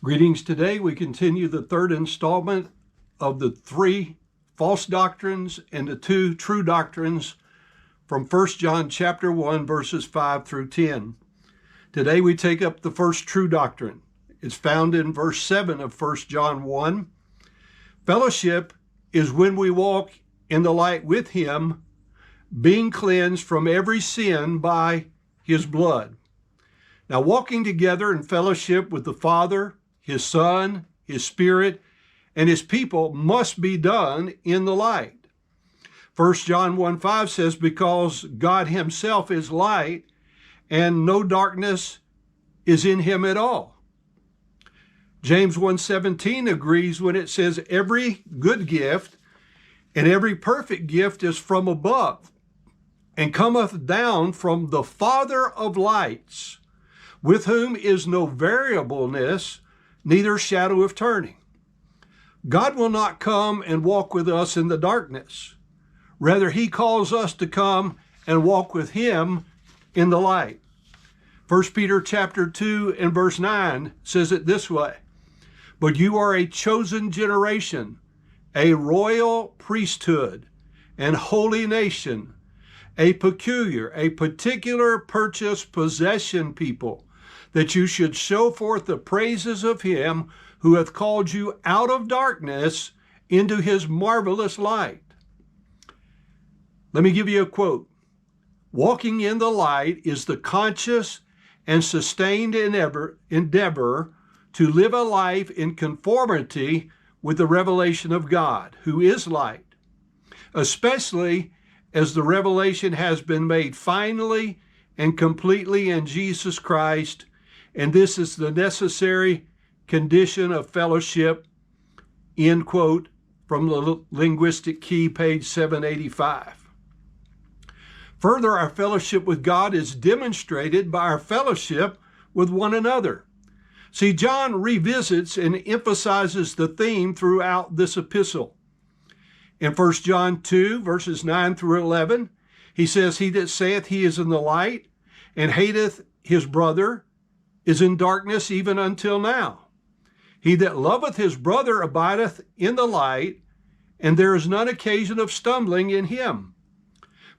Greetings. Today we continue the third installment of the 3 false doctrines and the 2 true doctrines from 1 John chapter 1 verses 5 through 10. Today we take up the first true doctrine. It's found in verse 7 of 1 John 1. Fellowship is when we walk in the light with him, being cleansed from every sin by his blood. Now, walking together in fellowship with the Father, his Son, his Spirit, and his people must be done in the light. 1 John 1:5 says, because God himself is light, and no darkness is in him at all. James 1:17 agrees when it says, every good gift and every perfect gift is from above, and cometh down from the Father of lights, with whom is no variableness, neither shadow of turning. God will not come and walk with us in the darkness. Rather, he calls us to come and walk with him in the light. 1 Peter chapter 2 and verse 9 says it this way, but you are a chosen generation, a royal priesthood, and holy nation, a particular purchased possession people, that you should show forth the praises of him who hath called you out of darkness into his marvelous light. Let me give you a quote. Walking in the light is the conscious and sustained endeavor to live a life in conformity with the revelation of God, who is light, especially as the revelation has been made finally and completely in Jesus Christ, and this is the necessary condition of fellowship, end quote, from the Linguistic Key, page 785. Further, our fellowship with God is demonstrated by our fellowship with one another. See, John revisits and emphasizes the theme throughout this epistle. In 1 John 2, verses 9 through 11, he says, he that saith he is in the light and hateth his brother is in darkness even until now. He that loveth his brother abideth in the light, and there is none occasion of stumbling in him.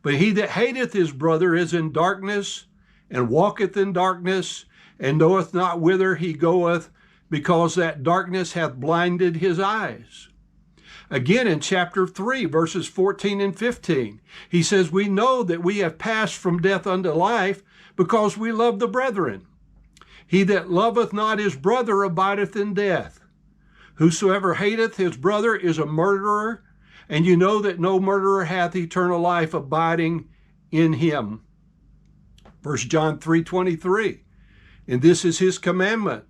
But he that hateth his brother is in darkness, and walketh in darkness, and knoweth not whither he goeth, because that darkness hath blinded his eyes. Again, in chapter 3, verses 14 and 15, he says, we know that we have passed from death unto life, because we love the brethren. He that loveth not his brother abideth in death. Whosoever hateth his brother is a murderer, and you know that no murderer hath eternal life abiding in him. 1 John 3:23, and this is his commandment,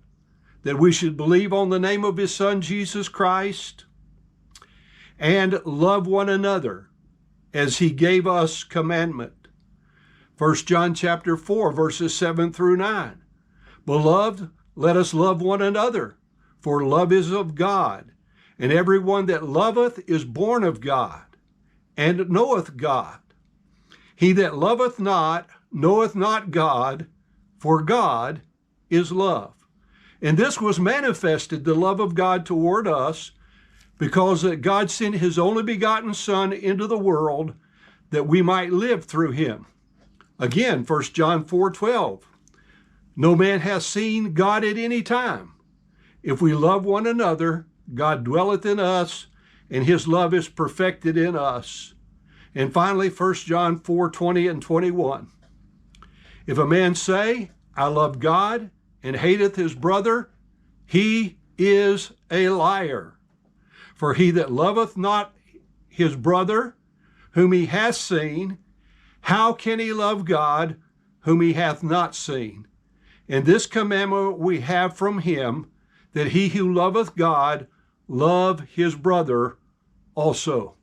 that we should believe on the name of his Son, Jesus Christ, and love one another as he gave us commandment. 1 John chapter 4, verses 7 through 9. Beloved, let us love one another, for love is of God, and every one that loveth is born of God, and knoweth God. He that loveth not knoweth not God, for God is love. And this was manifested, the love of God toward us, because that God sent his only begotten Son into the world that we might live through him. Again, 1 John 4:12. No man hath seen God at any time. If we love one another, God dwelleth in us, and his love is perfected in us. And finally, 1 John 4:20 and 21. If a man say, I love God, and hateth his brother, he is a liar. For he that loveth not his brother, whom he hath seen, how can he love God, whom he hath not seen? And this commandment we have from him, that he who loveth God love his brother also.